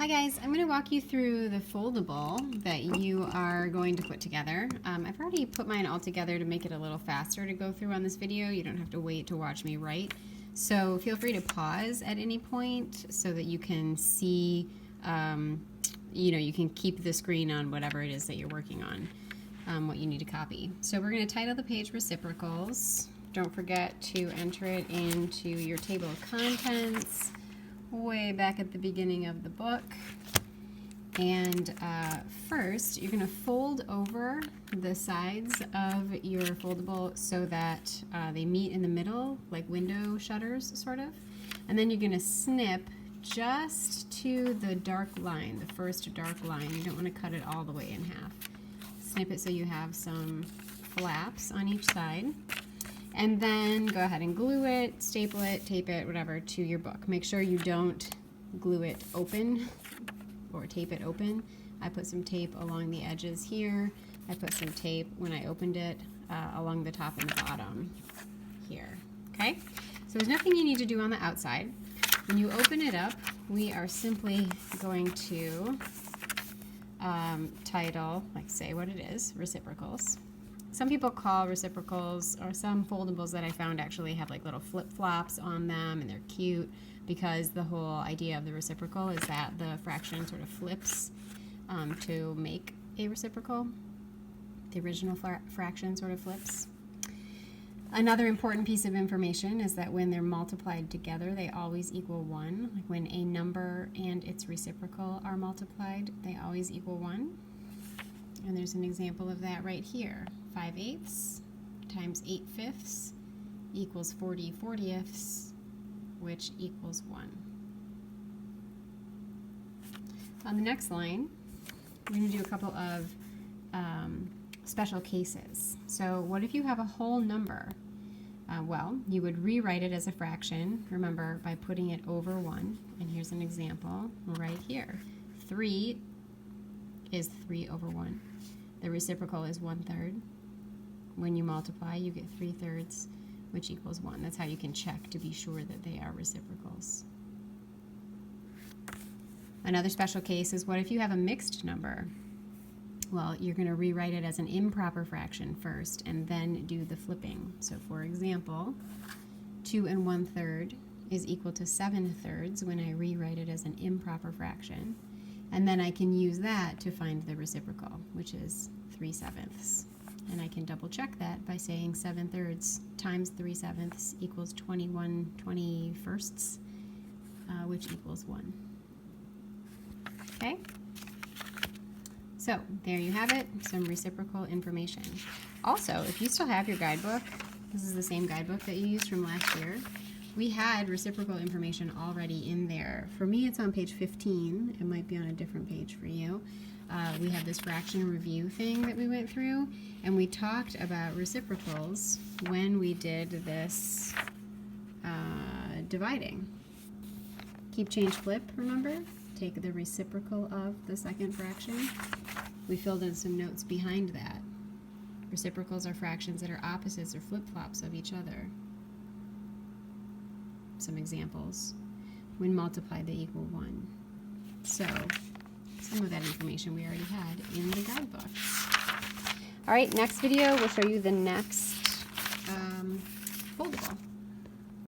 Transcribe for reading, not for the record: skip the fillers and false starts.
Hi guys, I'm going to walk you through the foldable that you are going to put together. I've already put mine all together to make it a little faster to go through on this video. You don't have to wait to watch me write. So feel free to pause at any point so that you can see, you can keep the screen on whatever it is that you're working on, what you need to copy. So we're going to title the page Reciprocals. Don't forget to enter it into your table of contents way back at the beginning of the book. And first you're going to fold over the sides of your foldable so that they meet in the middle, like window shutters sort of, and then you're going to snip just to the dark line, the first dark line. You don't want to cut it all the way in half. Snip it so you have some flaps on each side. And then go ahead and glue it, staple it, tape it, whatever, to your book. Make sure you don't glue it open or tape it open. I put some tape along the edges here. I put some tape when I opened it along the top and the bottom here. Okay? So there's nothing you need to do on the outside. When you open it up, we are simply going to title, like say what it is, Reciprocals. Some people call reciprocals, or some foldables that I found actually have like little flip-flops on them, and they're cute because the whole idea of the reciprocal is that the fraction sort of flips to make a reciprocal. The original fraction sort of flips. Another important piece of information is that when they're multiplied together, they always equal 1. Like when a number and its reciprocal are multiplied, they always equal 1. And there's an example of that right here. 5/8 times 8/5 equals 40/40, which equals 1. On the next line, we're going to do a couple of special cases. So what if you have a whole number? Well, you would rewrite it as a fraction, remember, by putting it over 1. And here's an example right here. 3 is 3 over 1. The reciprocal is 1/3. When you multiply, you get 3/3, which equals 1. That's how you can check to be sure that they are reciprocals. Another special case is what if you have a mixed number? Well, you're going to rewrite it as an improper fraction first and then do the flipping. So for example, 2 1/3 is equal to 7/3 when I rewrite it as an improper fraction. And then I can use that to find the reciprocal, which is 3/7. And I can double check that by saying 7/3 times 3/7 equals 21/21, which equals 1. Okay? So there you have it, some reciprocal information. Also, if you still have your guidebook, this is the same guidebook that you used from last year. We had reciprocal information already in there. For me, it's on page 15. It might be on a different page for you. We have this fraction review thing that we went through, and we talked about reciprocals when we did this dividing. Keep, change, flip, remember? Take the reciprocal of the second fraction. We filled in some notes behind that. Reciprocals are fractions that are opposites or flip-flops of each other. Some examples. When multiplied, they equal 1. So some of that information we already had in the guidebook. All right, next video we'll show you the next